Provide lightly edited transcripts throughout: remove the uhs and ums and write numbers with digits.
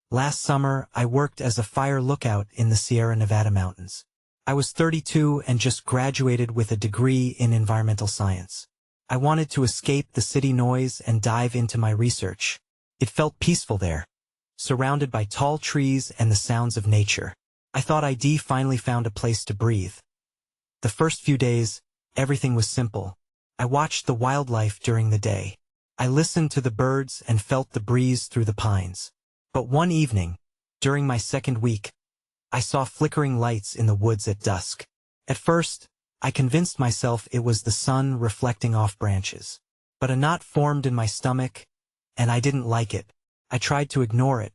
Last summer, I worked as a fire lookout in the Sierra Nevada mountains. I was 32 and just graduated with a degree in environmental science. I wanted to escape the city noise and dive into my research. It felt peaceful there, surrounded by tall trees and the sounds of nature. I thought I'd finally found a place to breathe. The first few days, everything was simple. I watched the wildlife during the day. I listened to the birds and felt the breeze through the pines. But one evening, during my second week, I saw flickering lights in the woods at dusk. At first, I convinced myself it was the sun reflecting off branches. But a knot formed in my stomach, and I didn't like it. I tried to ignore it.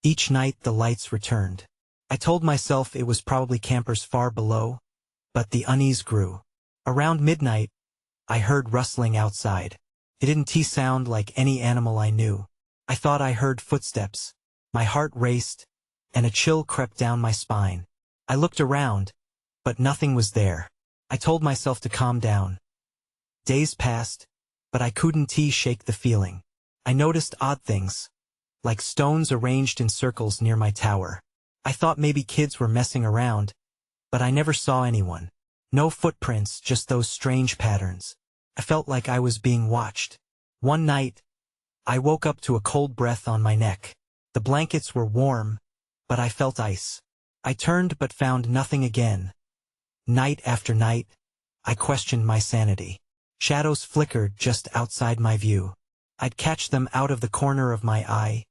Each night the lights returned. I told myself it was probably campers far below, but the unease grew. Around midnight, I heard rustling outside. It didn't sound like any animal I knew. I thought I heard footsteps. My heart raced, and a chill crept down my spine. I looked around, but nothing was there. I told myself to calm down. Days passed, but I couldn't shake the feeling. I noticed odd things, like stones arranged in circles near my tower. I thought maybe kids were messing around, but I never saw anyone. No footprints, just those strange patterns. I felt like I was being watched. One night, I woke up to a cold breath on my neck. The blankets were warm, but I felt ice. I turned but found nothing again. Night after night, I questioned my sanity. Shadows flickered just outside my view. I'd catch them out of the corner of my eye,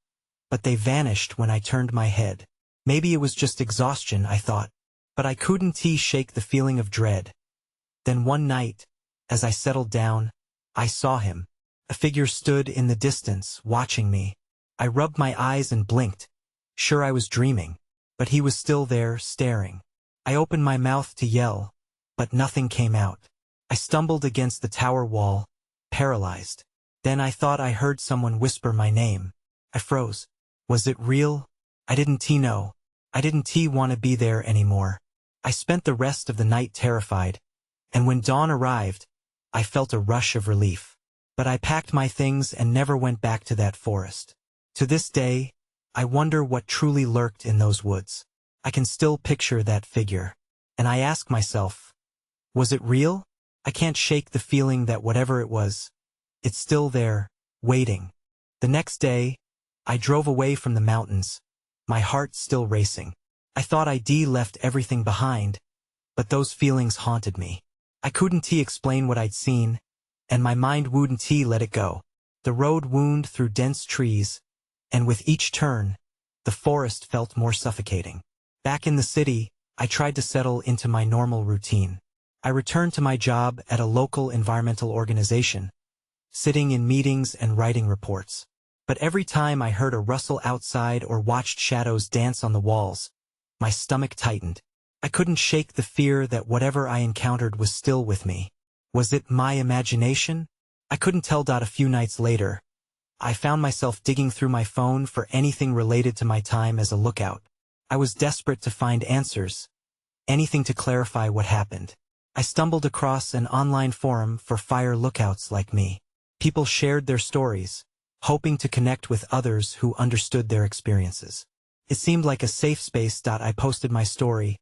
but they vanished when I turned my head. Maybe it was just exhaustion, I thought, but I couldn't shake the feeling of dread. Then one night, as I settled down, I saw him. A figure stood in the distance, watching me. I rubbed my eyes and blinked, sure I was dreaming, but he was still there, staring. I opened my mouth to yell, but nothing came out. I stumbled against the tower wall, paralyzed. Then I thought I heard someone whisper my name. I froze. Was it real? I didn't know. I didn't want to be there anymore. I spent the rest of the night terrified, and when dawn arrived, I felt a rush of relief. But I packed my things and never went back to that forest. To this day, I wonder what truly lurked in those woods. I can still picture that figure. And I ask myself, was it real? I can't shake the feeling that whatever it was, it's still there, waiting. The next day, I drove away from the mountains, my heart still racing. I thought I'd left everything behind, but those feelings haunted me. I couldn't explain what I'd seen, and my mind wouldn't let it go. The road wound through dense trees, and with each turn, the forest felt more suffocating. Back in the city, I tried to settle into my normal routine. I returned to my job at a local environmental organization, sitting in meetings and writing reports. But every time I heard a rustle outside or watched shadows dance on the walls, my stomach tightened. I couldn't shake the fear that whatever I encountered was still with me. Was it my imagination? I couldn't tell. A few nights later, I found myself digging through my phone for anything related to my time as a lookout. I was desperate to find answers, anything to clarify what happened. I stumbled across an online forum for fire lookouts like me. People shared their stories, hoping to connect with others who understood their experiences. It seemed like a safe space. I posted my story,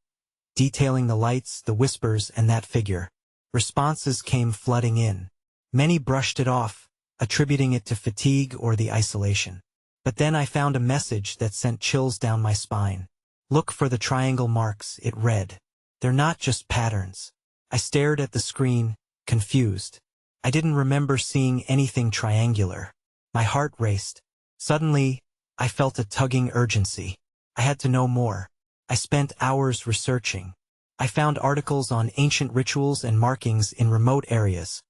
detailing the lights, the whispers, and that figure. Responses came flooding in. Many brushed it off, attributing it to fatigue or the isolation. But then I found a message that sent chills down my spine. Look for the triangle marks, it read. They're not just patterns. I stared at the screen, confused. I didn't remember seeing anything triangular. My heart raced. Suddenly, I felt a tugging urgency. I had to know more. I spent hours researching. I found articles on ancient rituals and markings in remote areas,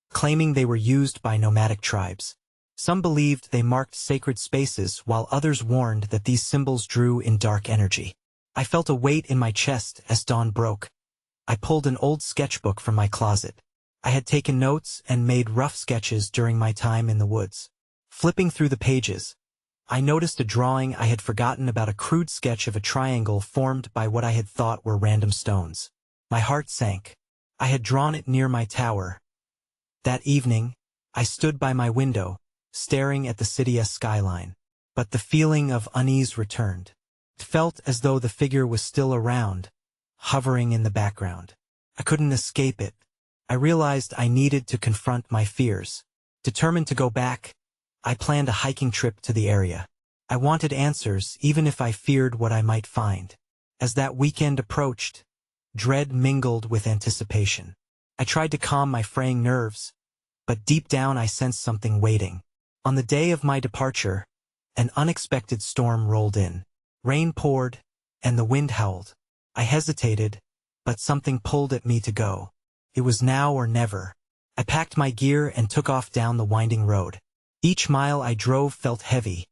claiming they were used by nomadic tribes. Some believed they marked sacred spaces, while others warned that these symbols drew in dark energy. I felt a weight in my chest as dawn broke. I pulled an old sketchbook from my closet. I had taken notes and made rough sketches during my time in the woods. Flipping through the pages, I noticed a drawing I had forgotten about, a crude sketch of a triangle formed by what I had thought were random stones. My heart sank. I had drawn it near my tower. That evening, I stood by my window, staring at the city's skyline. but the feeling of unease returned. It felt as though the figure was still around, hovering in the background. I couldn't escape it. I realized I needed to confront my fears. Determined to go back, I planned a hiking trip to the area. I wanted answers, even if I feared what I might find. As that weekend approached, dread mingled with anticipation. I tried to calm my fraying nerves, but deep down I sensed something waiting. On the day of my departure, an unexpected storm rolled in. Rain poured, and the wind howled. I hesitated, but something pulled at me to go. It was now or never. I packed my gear and took off down the winding road. Each mile I drove felt heavy,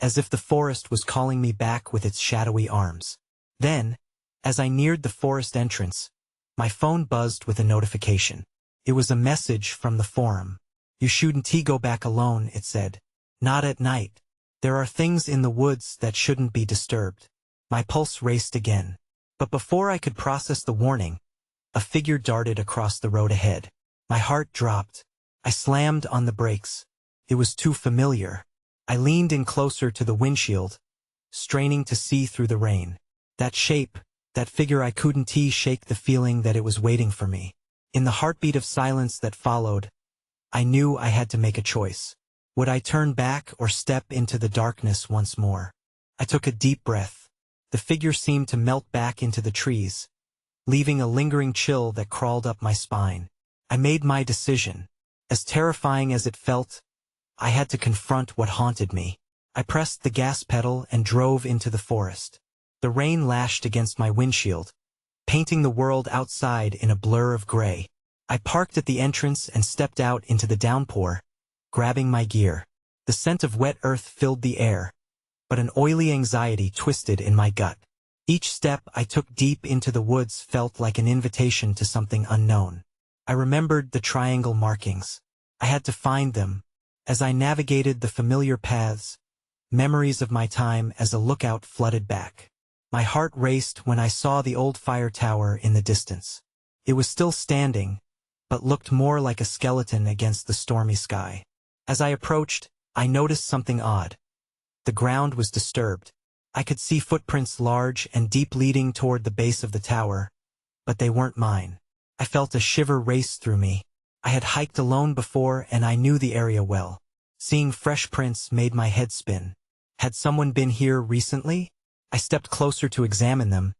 as if the forest was calling me back with its shadowy arms. Then, as I neared the forest entrance, my phone buzzed with a notification. It was a message from the forum. "You shouldn't go back alone," it said. "Not at night. There are things in the woods that shouldn't be disturbed." My pulse raced again. But before I could process the warning, a figure darted across the road ahead. My heart dropped. I slammed on the brakes. It was too familiar. I leaned in closer to the windshield, straining to see through the rain. That shape, that figure, I couldn't shake the feeling that it was waiting for me. In the heartbeat of silence that followed, I knew I had to make a choice. Would I turn back or step into the darkness once more? I took a deep breath. The figure seemed to melt back into the trees, leaving a lingering chill that crawled up my spine. I made my decision. As terrifying as it felt, I had to confront what haunted me. I pressed the gas pedal and drove into the forest. The rain lashed against my windshield, painting the world outside in a blur of gray. I parked at the entrance and stepped out into the downpour, grabbing my gear. The scent of wet earth filled the air, but an oily anxiety twisted in my gut. Each step I took deep into the woods felt like an invitation to something unknown. I remembered the triangle markings. I had to find them. As I navigated the familiar paths, memories of my time as a lookout flooded back. My heart raced when I saw the old fire tower in the distance. It was still standing, but looked more like a skeleton against the stormy sky. As I approached, I noticed something odd. The ground was disturbed. I could see footprints large and deep leading toward the base of the tower, but they weren't mine. I felt a shiver race through me. I had hiked alone before and I knew the area well. Seeing fresh prints made my head spin. Had someone been here recently? I stepped closer to examine them,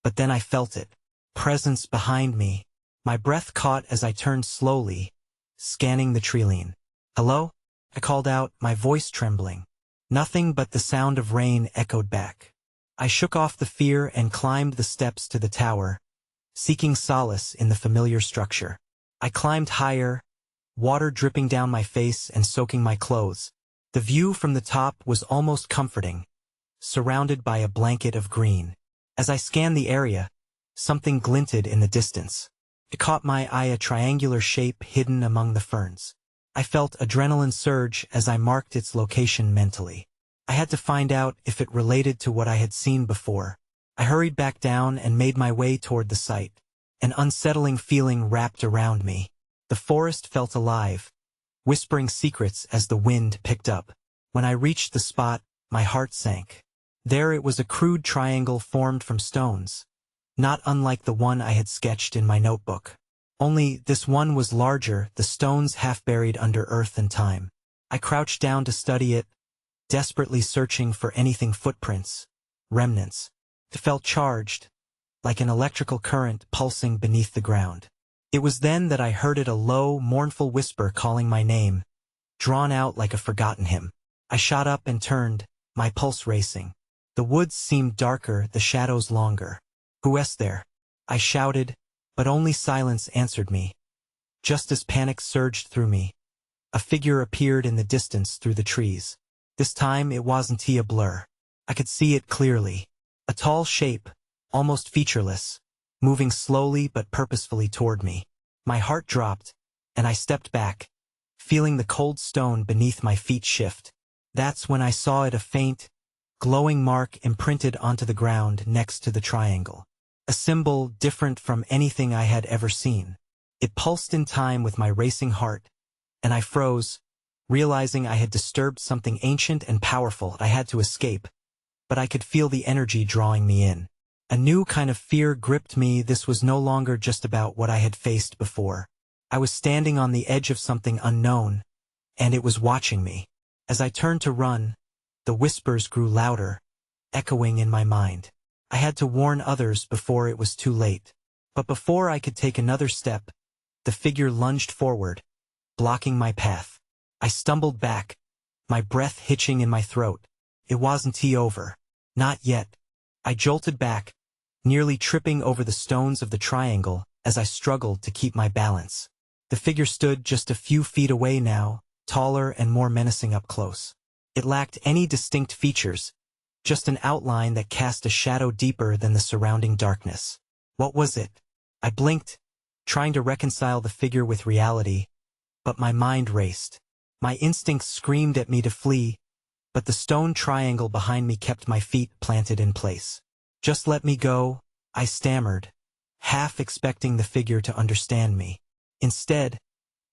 but then I felt it. Presence behind me. My breath caught as I turned slowly, scanning the treeline. "Hello?" I called out, my voice trembling. Nothing but the sound of rain echoed back. I shook off the fear and climbed the steps to the tower, seeking solace in the familiar structure. I climbed higher, water dripping down my face and soaking my clothes. The view from the top was almost comforting, surrounded by a blanket of green. As I scanned the area, something glinted in the distance. It caught my eye, a triangular shape hidden among the ferns. I felt adrenaline surge as I marked its location mentally. I had to find out if it related to what I had seen before. I hurried back down and made my way toward the site. An unsettling feeling wrapped around me. The forest felt alive, whispering secrets as the wind picked up. When I reached the spot, my heart sank. There it was, a crude triangle formed from stones, not unlike the one I had sketched in my notebook. Only this one was larger, the stones half buried under earth and time. I crouched down to study it, desperately searching for anything, footprints, remnants. It felt charged, like an electrical current pulsing beneath the ground. It was then that I heard it, a low, mournful whisper calling my name, drawn out like a forgotten hymn. I shot up and turned, my pulse racing. The woods seemed darker, the shadows longer. "Who is there?" I shouted, but only silence answered me. Just as panic surged through me, a figure appeared in the distance through the trees. This time it wasn't a blur. I could see it clearly. A tall shape, almost featureless, moving slowly but purposefully toward me. My heart dropped, and I stepped back, feeling the cold stone beneath my feet shift. That's when I saw it, a faint, glowing mark imprinted onto the ground next to the triangle. A symbol different from anything I had ever seen. It pulsed in time with my racing heart, and I froze, Realizing I had disturbed something ancient and powerful, I had to escape, but I could feel the energy drawing me in. A new kind of fear gripped me. This was no longer just about what I had faced before. I was standing on the edge of something unknown, and it was watching me. As I turned to run, the whispers grew louder, echoing in my mind. I had to warn others before it was too late. But before I could take another step, the figure lunged forward, blocking my path. I stumbled back, my breath hitching in my throat. It wasn't over. Not yet. I jolted back, nearly tripping over the stones of the triangle as I struggled to keep my balance. The figure stood just a few feet away now, taller and more menacing up close. It lacked any distinct features, just an outline that cast a shadow deeper than the surrounding darkness. What was it? I blinked, trying to reconcile the figure with reality, but my mind raced. My instincts screamed at me to flee, but the stone triangle behind me kept my feet planted in place. "Just let me go," I stammered, half expecting the figure to understand me. Instead,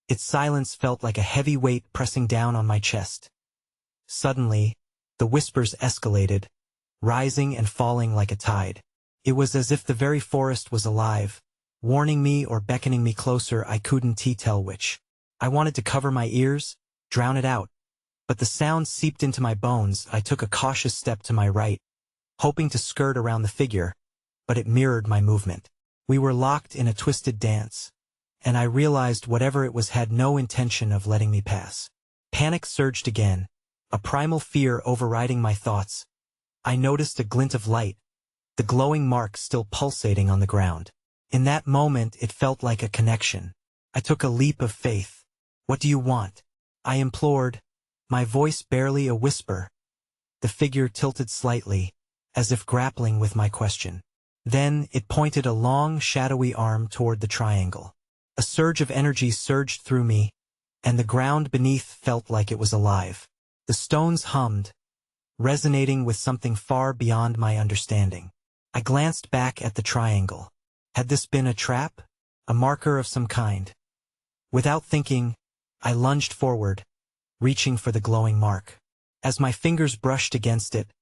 its silence felt like a heavy weight pressing down on my chest. Suddenly, the whispers escalated, rising and falling like a tide. It was as if the very forest was alive, warning me or beckoning me closer. I couldn't tell which. I wanted to cover my ears, drown it out, but the sound seeped into my bones. I took a cautious step to my right, hoping to skirt around the figure, but it mirrored my movement. We were locked in a twisted dance, and I realized whatever it was had no intention of letting me pass. Panic surged again, a primal fear overriding my thoughts. I noticed a glint of light, the glowing mark still pulsating on the ground. In that moment, it felt like a connection. I took a leap of faith. "What do you want?" I implored, my voice barely a whisper. The figure tilted slightly, as if grappling with my question. Then it pointed a long, shadowy arm toward the triangle. A surge of energy surged through me, and the ground beneath felt like it was alive. The stones hummed, resonating with something far beyond my understanding. I glanced back at the triangle. Had this been a trap? A marker of some kind? Without thinking, I lunged forward, reaching for the glowing mark. As my fingers brushed against it,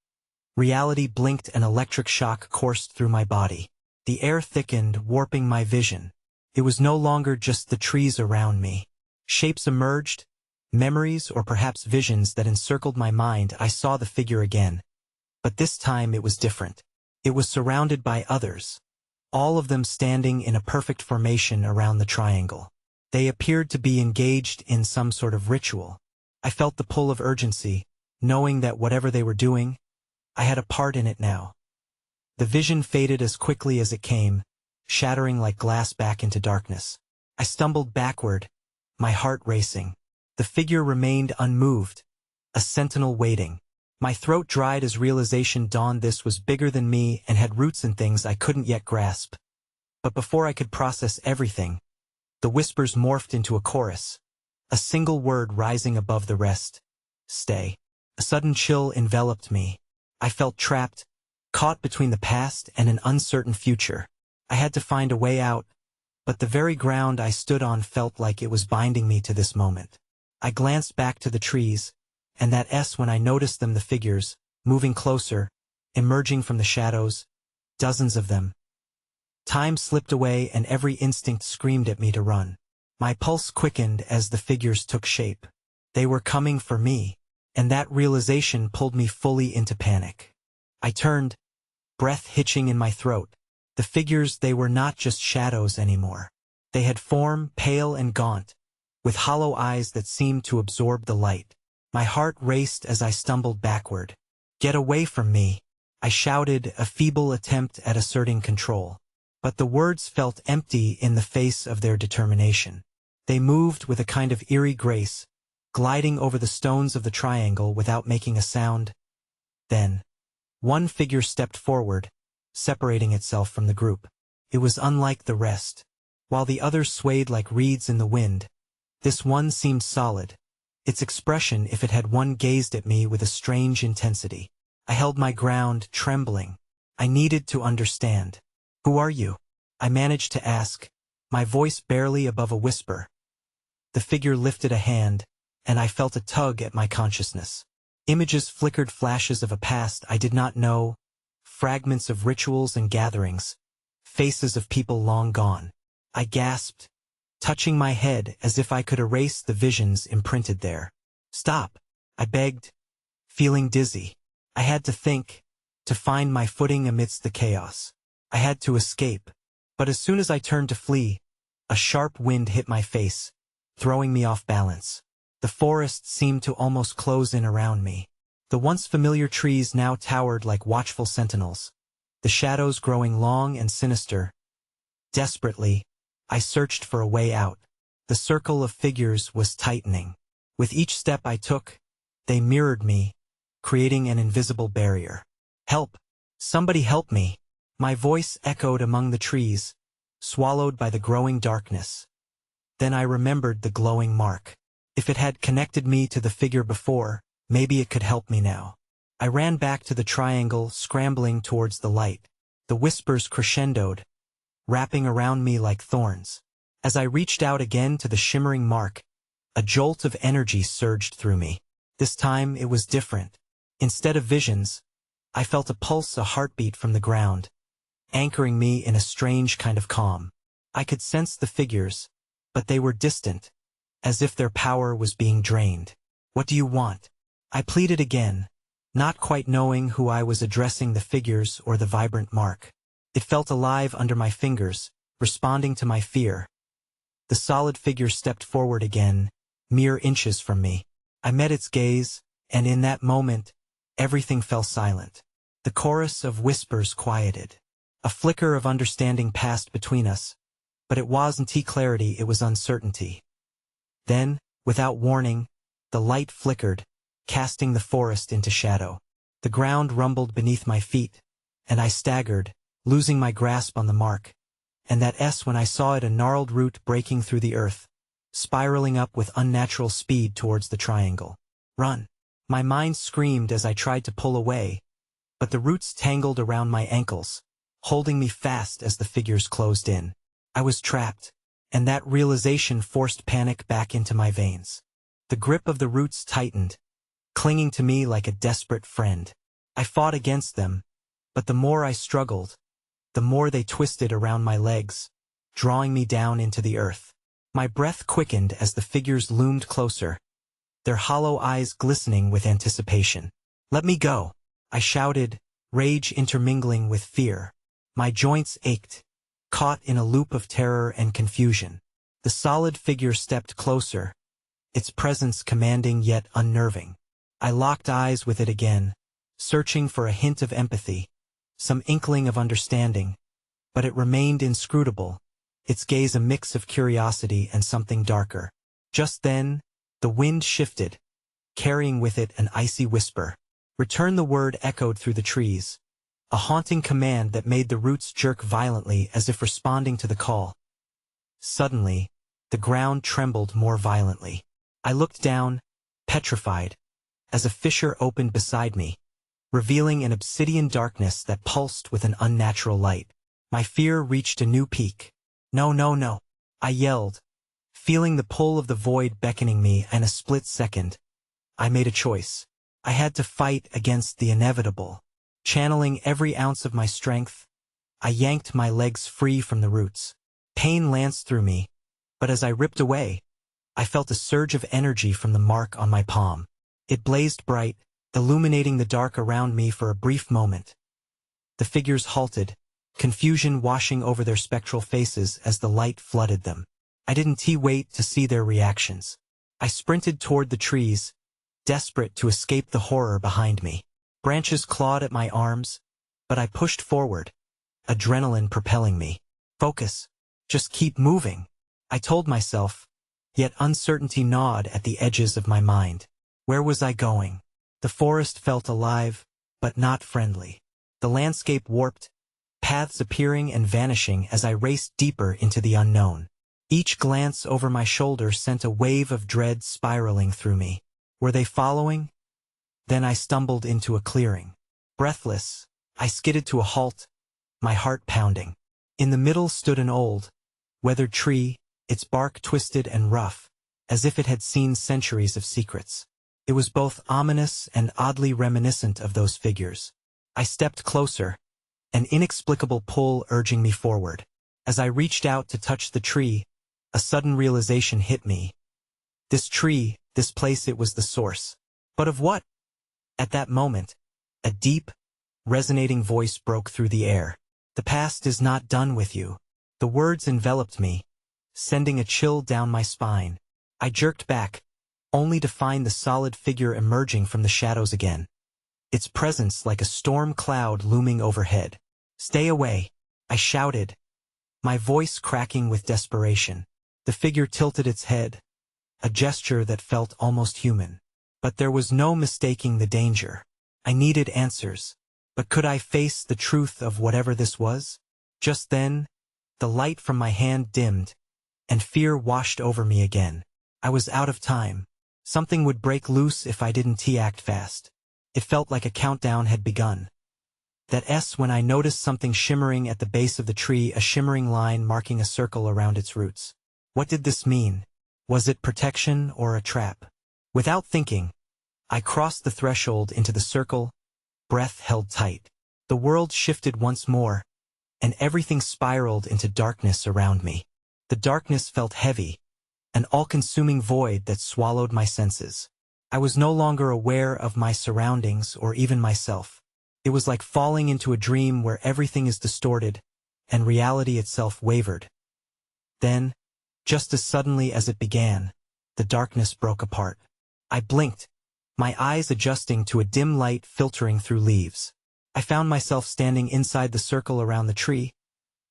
reality blinked. An electric shock coursed through my body. The air thickened, warping my vision. It was no longer just the trees around me. Shapes emerged, memories or perhaps visions that encircled my mind. I saw the figure again. But this time it was different. It was surrounded by others, all of them standing in a perfect formation around the triangle. They appeared to be engaged in some sort of ritual. I felt the pull of urgency, knowing that whatever they were doing, I had a part in it now. The vision faded as quickly as it came, shattering like glass back into darkness. I stumbled backward, my heart racing. The figure remained unmoved, a sentinel waiting. My throat dried as realization dawned. This was bigger than me and had roots in things I couldn't yet grasp. But before I could process everything, the whispers morphed into a chorus, a single word rising above the rest: "Stay." A sudden chill enveloped me. I felt trapped, caught between the past and an uncertain future. I had to find a way out, but the very ground I stood on felt like it was binding me to this moment. I glanced back to the trees, and that when I noticed them, the figures, moving closer, emerging from the shadows, dozens of them. Time slipped away and every instinct screamed at me to run. My pulse quickened as the figures took shape. They were coming for me, and that realization pulled me fully into panic. I turned, breath hitching in my throat. The figures, they were not just shadows anymore. They had form, pale and gaunt, with hollow eyes that seemed to absorb the light. My heart raced as I stumbled backward. "Get away from me!" I shouted, a feeble attempt at asserting control. But the words felt empty in the face of their determination. They moved with a kind of eerie grace, gliding over the stones of the triangle without making a sound. Then, one figure stepped forward, separating itself from the group. It was unlike the rest. While the others swayed like reeds in the wind, this one seemed solid. Its expression, if it had one, gazed at me with a strange intensity. I held my ground, trembling. I needed to understand. "Who are you?" I managed to ask, my voice barely above a whisper. The figure lifted a hand, and I felt a tug at my consciousness. Images flickered, flashes of a past I did not know, fragments of rituals and gatherings, faces of people long gone. I gasped, touching my head as if I could erase the visions imprinted there. "Stop," I begged, feeling dizzy. I had to think, to find my footing amidst the chaos. I had to escape. But as soon as I turned to flee, a sharp wind hit my face, throwing me off balance. The forest seemed to almost close in around me. The once familiar trees now towered like watchful sentinels, the shadows growing long and sinister. Desperately, I searched for a way out. The circle of figures was tightening. With each step I took, they mirrored me, creating an invisible barrier. "Help! Somebody help me!" My voice echoed among the trees, swallowed by the growing darkness. Then I remembered the glowing mark. If it had connected me to the figure before, maybe it could help me now. I ran back to the triangle, scrambling towards the light. The whispers crescendoed, wrapping around me like thorns. As I reached out again to the shimmering mark, a jolt of energy surged through me. This time it was different. Instead of visions, I felt a pulse, a heartbeat from the ground, anchoring me in a strange kind of calm. I could sense the figures, but they were distant, as if their power was being drained. "What do you want?" I pleaded again, not quite knowing who I was addressing, the figures or the vibrant mark. It felt alive under my fingers, responding to my fear. The solid figure stepped forward again, mere inches from me. I met its gaze, and in that moment, everything fell silent. The chorus of whispers quieted. A flicker of understanding passed between us, but it wasn't clarity, it was uncertainty. Then, without warning, the light flickered, casting the forest into shadow. The ground rumbled beneath my feet, and I staggered, losing my grasp on the mark. And that when I saw it, a gnarled root breaking through the earth, spiraling up with unnatural speed towards the triangle. "Run!" My mind screamed as I tried to pull away, but the roots tangled around my ankles, holding me fast as the figures closed in. I was trapped, and that realization forced panic back into my veins. The grip of the roots tightened, clinging to me like a desperate friend. I fought against them, but the more I struggled, the more they twisted around my legs, drawing me down into the earth. My breath quickened as the figures loomed closer, their hollow eyes glistening with anticipation. "Let me go!" I shouted, rage intermingling with fear. My joints ached, caught in a loop of terror and confusion. The solid figure stepped closer, its presence commanding yet unnerving. I locked eyes with it again, searching for a hint of empathy, some inkling of understanding, but it remained inscrutable, its gaze a mix of curiosity and something darker. Just then, the wind shifted, carrying with it an icy whisper. "Return!" The word echoed through the trees, a haunting command that made the roots jerk violently as if responding to the call. Suddenly, the ground trembled more violently. I looked down, petrified, as a fissure opened beside me, revealing an obsidian darkness that pulsed with an unnatural light. My fear reached a new peak. "No, no, no!" I yelled, feeling the pull of the void beckoning me. In a split second, I made a choice. I had to fight against the inevitable. Channeling every ounce of my strength, I yanked my legs free from the roots. Pain lanced through me, but as I ripped away, I felt a surge of energy from the mark on my palm. It blazed bright, illuminating the dark around me for a brief moment. The figures halted, confusion washing over their spectral faces as the light flooded them. I didn't wait to see their reactions. I sprinted toward the trees, desperate to escape the horror behind me. Branches clawed at my arms, but I pushed forward, adrenaline propelling me. "Focus. Just keep moving," I told myself, yet uncertainty gnawed at the edges of my mind. Where was I going? The forest felt alive, but not friendly. The landscape warped, paths appearing and vanishing as I raced deeper into the unknown. Each glance over my shoulder sent a wave of dread spiraling through me. Were they following? Then I stumbled into a clearing. Breathless, I skidded to a halt, my heart pounding. In the middle stood an old, weathered tree, its bark twisted and rough, as if it had seen centuries of secrets. It was both ominous and oddly reminiscent of those figures. I stepped closer, an inexplicable pull urging me forward. As I reached out to touch the tree, a sudden realization hit me. This tree, this place, it was the source. But of what? At that moment, a deep, resonating voice broke through the air. The past is not done with you. The words enveloped me, sending a chill down my spine. I jerked back, only to find the solid figure emerging from the shadows again. Its presence like a storm cloud looming overhead. "Stay away," I shouted, my voice cracking with desperation. The figure tilted its head, a gesture that felt almost human. But there was no mistaking the danger. I needed answers. But could I face the truth of whatever this was? Just then, the light from my hand dimmed, and fear washed over me again. I was out of time. Something would break loose if I didn't act fast. It felt like a countdown had begun. When I noticed something shimmering at the base of the tree, a shimmering line marking a circle around its roots. What did this mean? Was it protection or a trap? Without thinking, I crossed the threshold into the circle, breath held tight. The world shifted once more, and everything spiraled into darkness around me. The darkness felt heavy, an all-consuming void that swallowed my senses. I was no longer aware of my surroundings or even myself. It was like falling into a dream where everything is distorted, and reality itself wavered. Then, just as suddenly as it began, the darkness broke apart. I blinked, my eyes adjusting to a dim light filtering through leaves. I found myself standing inside the circle around the tree,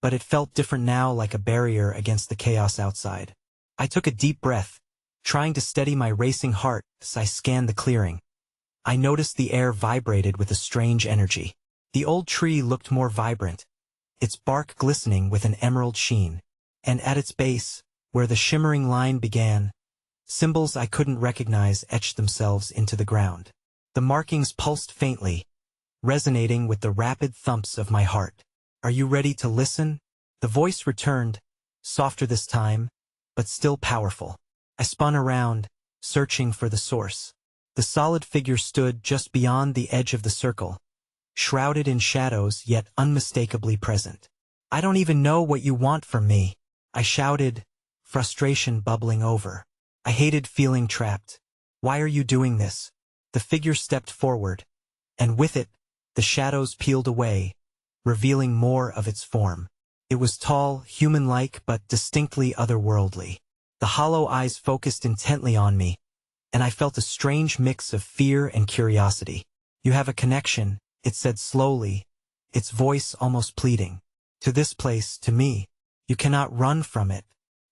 but it felt different now, like a barrier against the chaos outside. I took a deep breath, trying to steady my racing heart as I scanned the clearing. I noticed the air vibrated with a strange energy. The old tree looked more vibrant, its bark glistening with an emerald sheen, and at its base, where the shimmering line began, symbols I couldn't recognize etched themselves into the ground. The markings pulsed faintly, resonating with the rapid thumps of my heart. "Are you ready to listen?" The voice returned, softer this time, but still powerful. I spun around, searching for the source. The solid figure stood just beyond the edge of the circle, shrouded in shadows yet unmistakably present. "I don't even know what you want from me," I shouted, frustration bubbling over. I hated feeling trapped. "Why are you doing this?" The figure stepped forward, and with it, the shadows peeled away, revealing more of its form. It was tall, human-like, but distinctly otherworldly. The hollow eyes focused intently on me, and I felt a strange mix of fear and curiosity. "You have a connection," it said slowly, its voice almost pleading. "To this place, to me. You cannot run from it."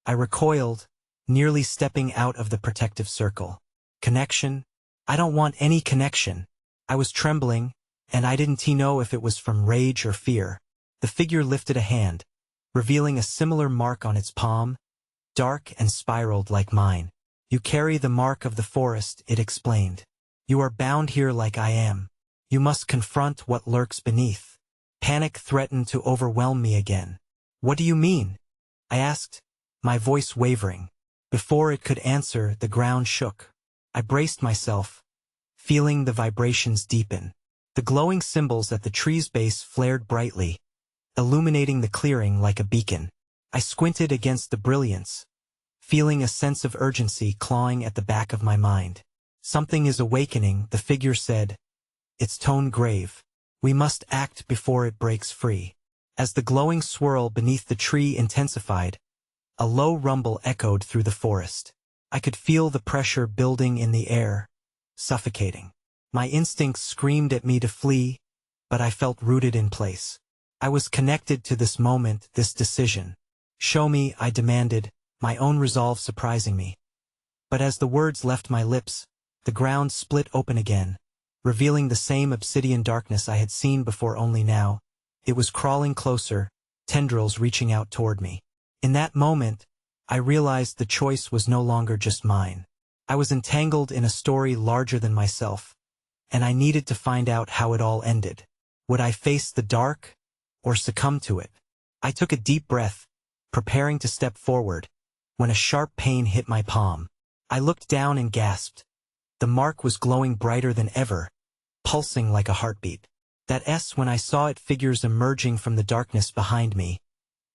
I recoiled, nearly stepping out of the protective circle. "Connection? I don't want any connection." I was trembling, and I didn't know if it was from rage or fear. The figure lifted a hand, revealing a similar mark on its palm, dark and spiraled like mine. "You carry the mark of the forest," it explained. "You are bound here like I am. You must confront what lurks beneath." Panic threatened to overwhelm me again. "What do you mean?" I asked, my voice wavering. Before it could answer, the ground shook. I braced myself, feeling the vibrations deepen. The glowing symbols at the tree's base flared brightly, illuminating the clearing like a beacon. I squinted against the brilliance, feeling a sense of urgency clawing at the back of my mind. "Something is awakening," the figure said, its tone grave. "We must act before it breaks free." As the glowing swirl beneath the tree intensified, a low rumble echoed through the forest. I could feel the pressure building in the air, suffocating. My instincts screamed at me to flee, but I felt rooted in place. I was connected to this moment, this decision. "Show me," I demanded, my own resolve surprising me. But as the words left my lips, the ground split open again, revealing the same obsidian darkness I had seen before, only now it was crawling closer, tendrils reaching out toward me. In that moment, I realized the choice was no longer just mine. I was entangled in a story larger than myself, and I needed to find out how it all ended. Would I face the dark, or succumb to it? I took a deep breath, preparing to step forward, when a sharp pain hit my palm. I looked down and gasped. The mark was glowing brighter than ever, pulsing like a heartbeat. That S when I saw it, figures emerging from the darkness behind me,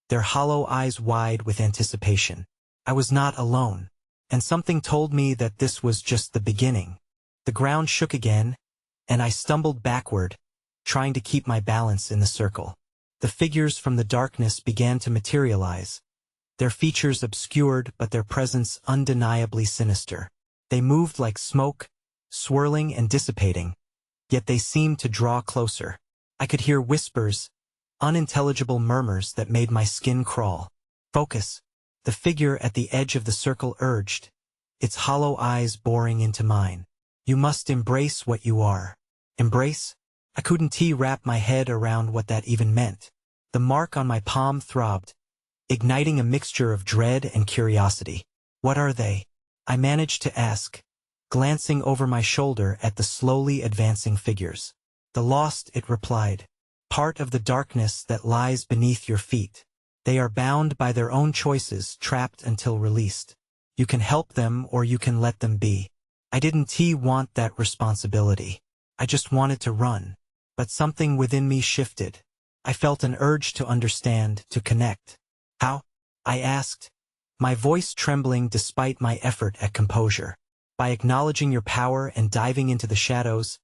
their hollow eyes wide with anticipation. I was not alone, and something told me that this was just the beginning. The ground shook again, and I stumbled backward, trying to keep my balance in the circle. The figures from the darkness began to materialize, their features obscured but their presence undeniably sinister. They moved like smoke, swirling and dissipating, yet they seemed to draw closer. I could hear whispers, unintelligible murmurs that made my skin crawl. Focus, the figure at the edge of the circle urged, its hollow eyes boring into mine. You must embrace what you are. Embrace? I couldn't wrap my head around what that even meant. The mark on my palm throbbed, igniting a mixture of dread and curiosity. What are they? I managed to ask, glancing over my shoulder at the slowly advancing figures. The lost, it replied. Part of the darkness that lies beneath your feet. They are bound by their own choices, trapped until released. You can help them or you can let them be. I didn't want that responsibility. I just wanted to run. But something within me shifted. I felt an urge to understand, to connect. How? I asked, my voice trembling despite my effort at composure. By acknowledging your power and diving into the shadows,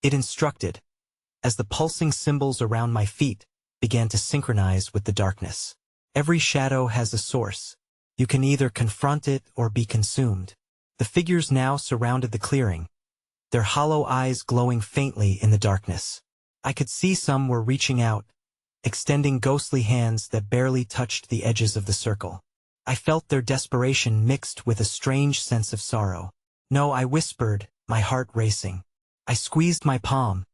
it instructed, as the pulsing symbols around my feet began to synchronize with the darkness. Every shadow has a source. You can either confront it or be consumed. The figures now surrounded the clearing, their hollow eyes glowing faintly in the darkness. I could see some were reaching out, extending ghostly hands that barely touched the edges of the circle. I felt their desperation mixed with a strange sense of sorrow. No, I whispered, my heart racing. I squeezed my palm,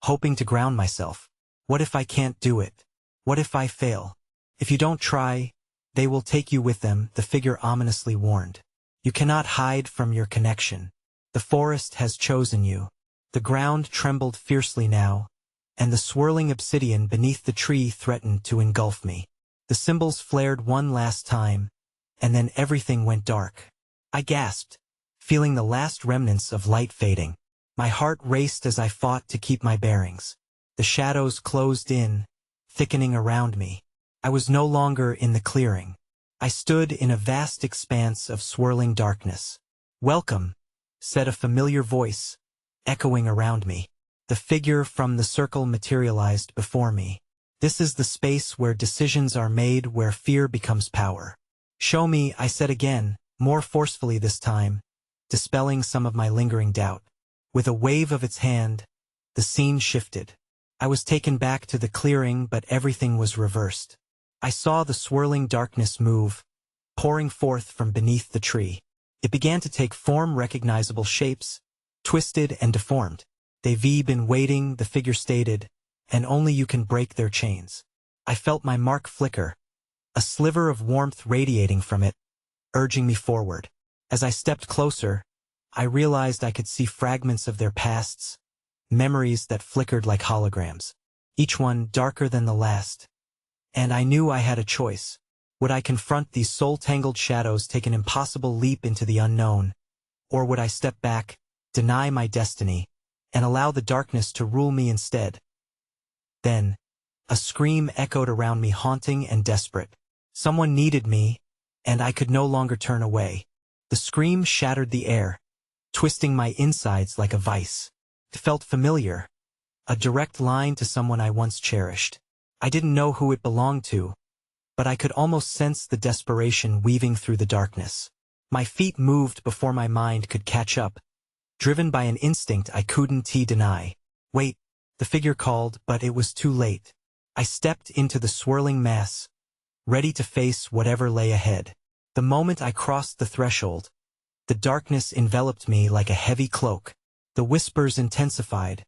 hoping to ground myself. What if I can't do it? What if I fail? If you don't try, they will take you with them, the figure ominously warned. You cannot hide from your connection. The forest has chosen you. The ground trembled fiercely now, and the swirling obsidian beneath the tree threatened to engulf me. The symbols flared one last time, and then everything went dark. I gasped, feeling the last remnants of light fading. My heart raced as I fought to keep my bearings. The shadows closed in, thickening around me. I was no longer in the clearing. I stood in a vast expanse of swirling darkness. Welcome, said a familiar voice, echoing around me. The figure from the circle materialized before me. This is the space where decisions are made, where fear becomes power. Show me, I said again, more forcefully this time, dispelling some of my lingering doubt. With a wave of its hand, the scene shifted. I was taken back to the clearing, but everything was reversed. I saw the swirling darkness move, pouring forth from beneath the tree. It began to take form, recognizable shapes, twisted and deformed. They've been waiting, the figure stated, and only you can break their chains. I felt my mark flicker, a sliver of warmth radiating from it, urging me forward. As I stepped closer, I realized I could see fragments of their pasts, memories that flickered like holograms, each one darker than the last. And I knew I had a choice. Would I confront these soul-tangled shadows, take an impossible leap into the unknown, or would I step back, deny my destiny, and allow the darkness to rule me instead? Then, a scream echoed around me, haunting and desperate. Someone needed me, and I could no longer turn away. The scream shattered the air, twisting my insides like a vice. It felt familiar, a direct line to someone I once cherished. I didn't know who it belonged to, but I could almost sense the desperation weaving through the darkness. My feet moved before my mind could catch up, driven by an instinct I couldn't deny. Wait, the figure called, but it was too late. I stepped into the swirling mass, ready to face whatever lay ahead. The moment I crossed the threshold, the darkness enveloped me like a heavy cloak. The whispers intensified,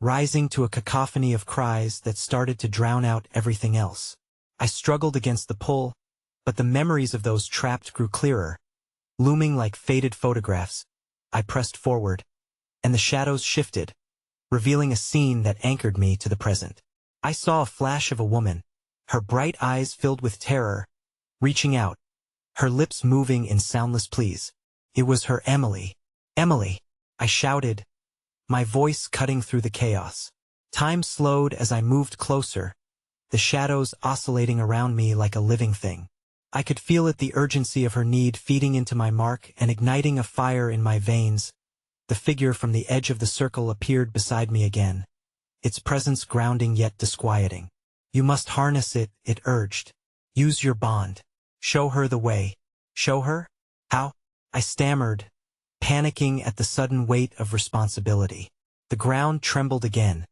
rising to a cacophony of cries that started to drown out everything else. I struggled against the pull, but the memories of those trapped grew clearer, looming like faded photographs. I pressed forward, and the shadows shifted, revealing a scene that anchored me to the present. I saw a flash of a woman, her bright eyes filled with terror, reaching out, her lips moving in soundless pleas. It was her Emily. Emily! I shouted, my voice cutting through the chaos. Time slowed as I moved closer, the shadows oscillating around me like a living thing. I could feel it, the urgency of her need feeding into my mark and igniting a fire in my veins. The figure from the edge of the circle appeared beside me again, its presence grounding yet disquieting. You must harness it, it urged. Use your bond. Show her the way. Show her? How? I stammered, panicking at the sudden weight of responsibility. The ground trembled again,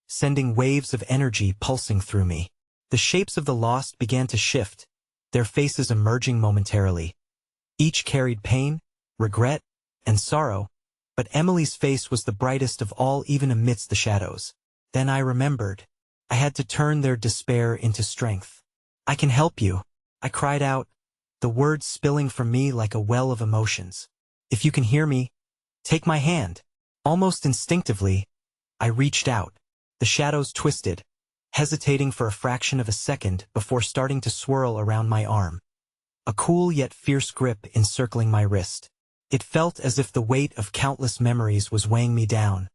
sending waves of energy pulsing through me. The shapes of the lost began to shift, their faces emerging momentarily. Each carried pain, regret, and sorrow, but Emily's face was the brightest of all, even amidst the shadows. Then I remembered. I had to turn their despair into strength. I can help you, I cried out, the words spilling from me like a well of emotions. If you can hear me, take my hand. Almost instinctively, I reached out. The shadows twisted, hesitating for a fraction of a second before starting to swirl around my arm. A cool yet fierce grip encircling my wrist. It felt as if the weight of countless memories was weighing me down.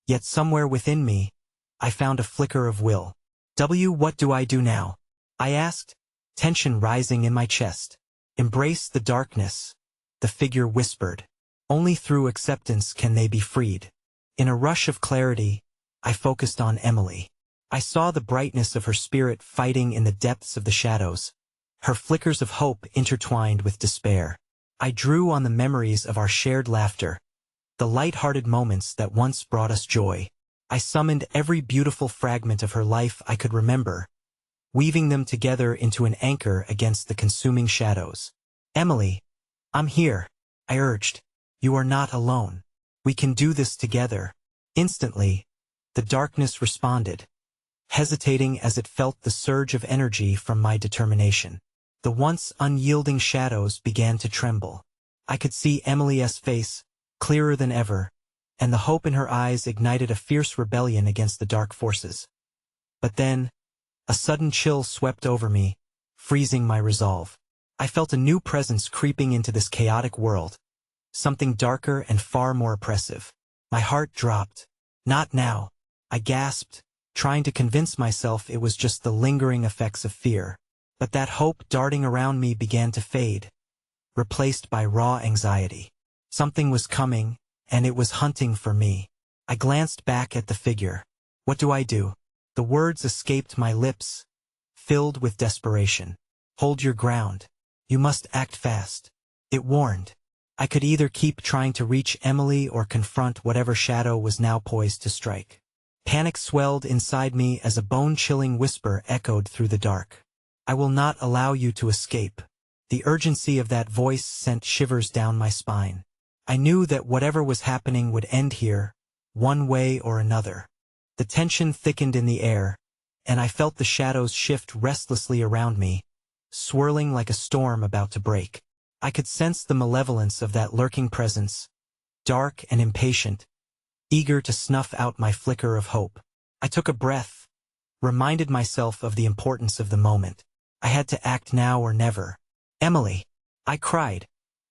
Yet somewhere within me, I found a flicker of will. What do I do now? I asked, tension rising in my chest. Embrace the darkness, the figure whispered. Only through acceptance can they be freed. In a rush of clarity, I focused on Emily. I saw the brightness of her spirit fighting in the depths of the shadows, her flickers of hope intertwined with despair. I drew on the memories of our shared laughter, the light-hearted moments that once brought us joy. I summoned every beautiful fragment of her life I could remember, weaving them together into an anchor against the consuming shadows. Emily, I'm here, I urged. You are not alone. We can do this together. Instantly, the darkness responded, hesitating as it felt the surge of energy from my determination. The once unyielding shadows began to tremble. I could see Emily's face, clearer than ever, and the hope in her eyes ignited a fierce rebellion against the dark forces. But then, a sudden chill swept over me, freezing my resolve. I felt a new presence creeping into this chaotic world, something darker and far more oppressive. My heart dropped. Not now, I gasped, trying to convince myself it was just the lingering effects of fear. But that hope darting around me began to fade, replaced by raw anxiety. Something was coming, and it was hunting for me. I glanced back at the figure. What do I do? The words escaped my lips, filled with desperation. Hold your ground. You must act fast. It warned. I could either keep trying to reach Emily or confront whatever shadow was now poised to strike. Panic swelled inside me as a bone-chilling whisper echoed through the dark. I will not allow you to escape. The urgency of that voice sent shivers down my spine. I knew that whatever was happening would end here, one way or another. The tension thickened in the air, and I felt the shadows shift restlessly around me, swirling like a storm about to break. I could sense the malevolence of that lurking presence, dark and impatient, eager to snuff out my flicker of hope. I took a breath, reminded myself of the importance of the moment. I had to act now or never. Emily, I cried,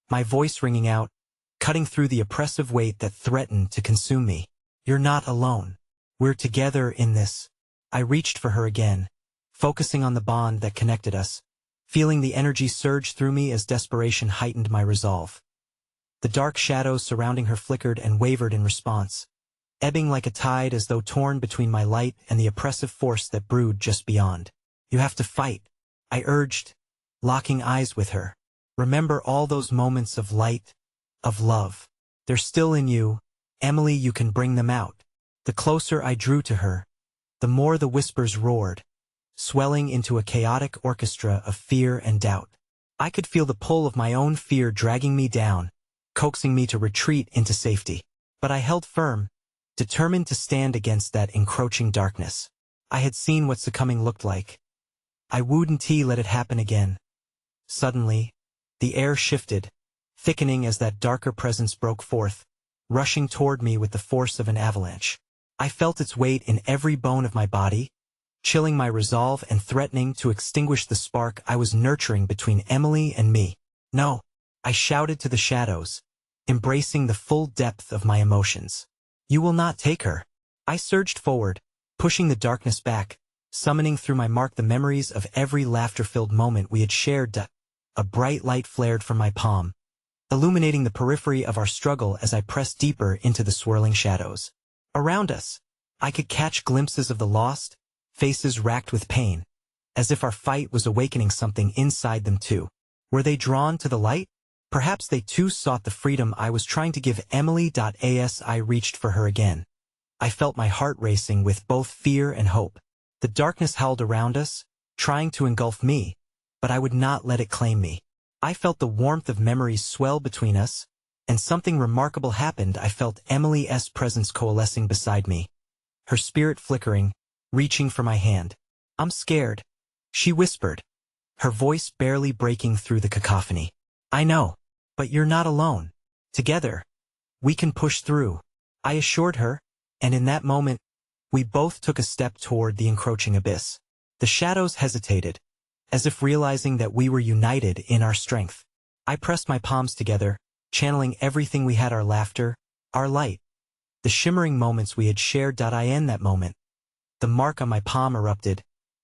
my voice ringing out, cutting through the oppressive weight that threatened to consume me. You're not alone. We're together in this. I reached for her again, focusing on the bond that connected us, feeling the energy surge through me as desperation heightened my resolve. The dark shadows surrounding her flickered and wavered in response, ebbing like a tide as though torn between my light and the oppressive force that brewed just beyond. You have to fight, I urged, locking eyes with her. Remember all those moments of light, of love. They're still in you, Emily. You can bring them out. The closer I drew to her, the more the whispers roared, swelling into a chaotic orchestra of fear and doubt. I could feel the pull of my own fear dragging me down, coaxing me to retreat into safety. But I held firm, determined to stand against that encroaching darkness. I had seen what succumbing looked like. I wouldn't let it happen again. Suddenly, the air shifted, thickening as that darker presence broke forth, rushing toward me with the force of an avalanche. I felt its weight in every bone of my body, chilling my resolve and threatening to extinguish the spark I was nurturing between Emily and me. No, I shouted to the shadows, embracing the full depth of my emotions. You will not take her. I surged forward, pushing the darkness back, summoning through my mark the memories of every laughter-filled moment we had shared. A bright light flared from my palm, illuminating the periphery of our struggle as I pressed deeper into the swirling shadows. Around us, I could catch glimpses of the lost, faces racked with pain, as if our fight was awakening something inside them too. Were they drawn to the light? Perhaps they too sought the freedom I was trying to give Emily. As I reached for her again, I felt my heart racing with both fear and hope. The darkness howled around us, trying to engulf me, but I would not let it claim me. I felt the warmth of memories swell between us, and something remarkable happened. I felt Emily's presence coalescing beside me, her spirit flickering, reaching for my hand. I'm scared, she whispered, her voice barely breaking through the cacophony. I know, but you're not alone. Together, we can push through, I assured her, and in that moment, we both took a step toward the encroaching abyss. The shadows hesitated, as if realizing that we were united in our strength. I pressed my palms together, channeling everything we had, our laughter, our light, the shimmering moments we had shared. In that moment, the mark on my palm erupted,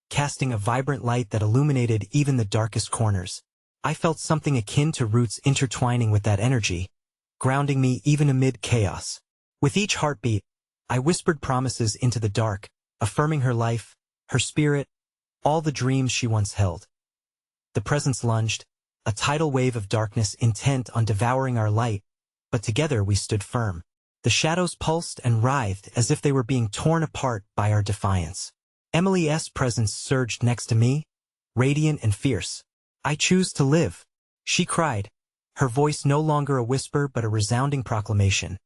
casting a vibrant light that illuminated even the darkest corners. I felt something akin to roots intertwining with that energy, grounding me even amid chaos. With each heartbeat, I whispered promises into the dark, affirming her life, her spirit, all the dreams she once held. The presence lunged, a tidal wave of darkness intent on devouring our light, but together we stood firm. The shadows pulsed and writhed as if they were being torn apart by our defiance. Emily's presence surged next to me, radiant and fierce. I choose to live, she cried, her voice no longer a whisper but a resounding proclamation.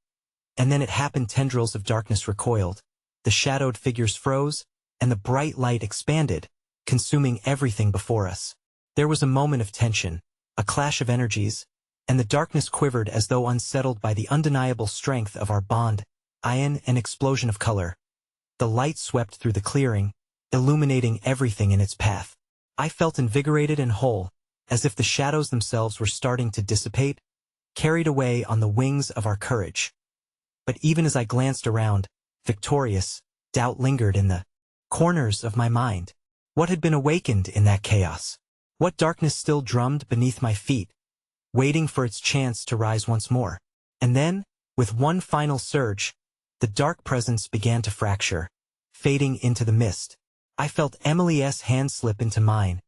And then it happened. Tendrils of darkness recoiled, the shadowed figures froze, and the bright light expanded, consuming everything before us. There was a moment of tension, a clash of energies, and the darkness quivered as though unsettled by the undeniable strength of our bond. An explosion of color. The light swept through the clearing, illuminating everything in its path. I felt invigorated and whole, as if the shadows themselves were starting to dissipate, carried away on the wings of our courage. But even as I glanced around, victorious, doubt lingered in the corners of my mind. What had been awakened in that chaos? What darkness still drummed beneath my feet, waiting for its chance to rise once more? And then, with one final surge, the dark presence began to fracture, fading into the mist. I felt Emily's hand slip into mine,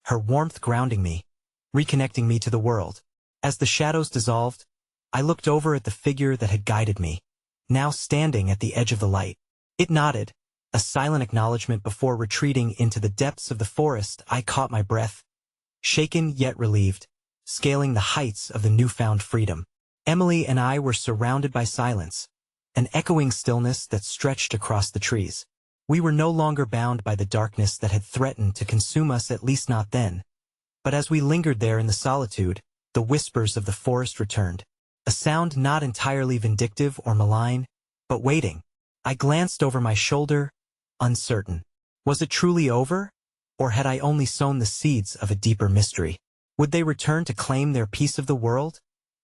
her warmth grounding me, reconnecting me to the world. As the shadows dissolved, I looked over at the figure that had guided me, now standing at the edge of the light. It nodded, a silent acknowledgement before retreating into the depths of the forest. I caught my breath, shaken yet relieved, scaling the heights of the newfound freedom. Emily and I were surrounded by silence, an echoing stillness that stretched across the trees. We were no longer bound by the darkness that had threatened to consume us, at least not then. But as we lingered there in the solitude, the whispers of the forest returned, a sound not entirely vindictive or malign, but waiting. I glanced over my shoulder, uncertain. Was it truly over? Or had I only sown the seeds of a deeper mystery? Would they return to claim their piece of the world?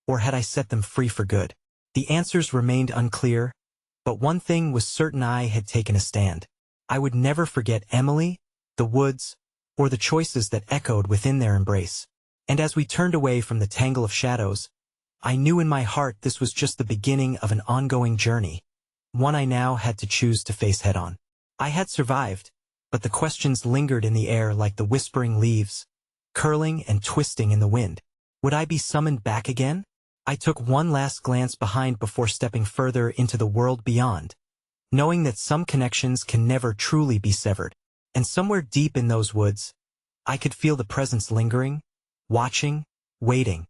Or had I set them free for good? The answers remained unclear, but one thing was certain: I had taken a stand. I would never forget Emily, the woods, or the choices that echoed within their embrace. And as we turned away from the tangle of shadows, I knew in my heart this was just the beginning of an ongoing journey, one I now had to choose to face head-on. I had survived, but the questions lingered in the air like the whispering leaves, curling and twisting in the wind. Would I be summoned back again? I took one last glance behind before stepping further into the world beyond, knowing that some connections can never truly be severed. And somewhere deep in those woods, I could feel the presence lingering, watching, waiting.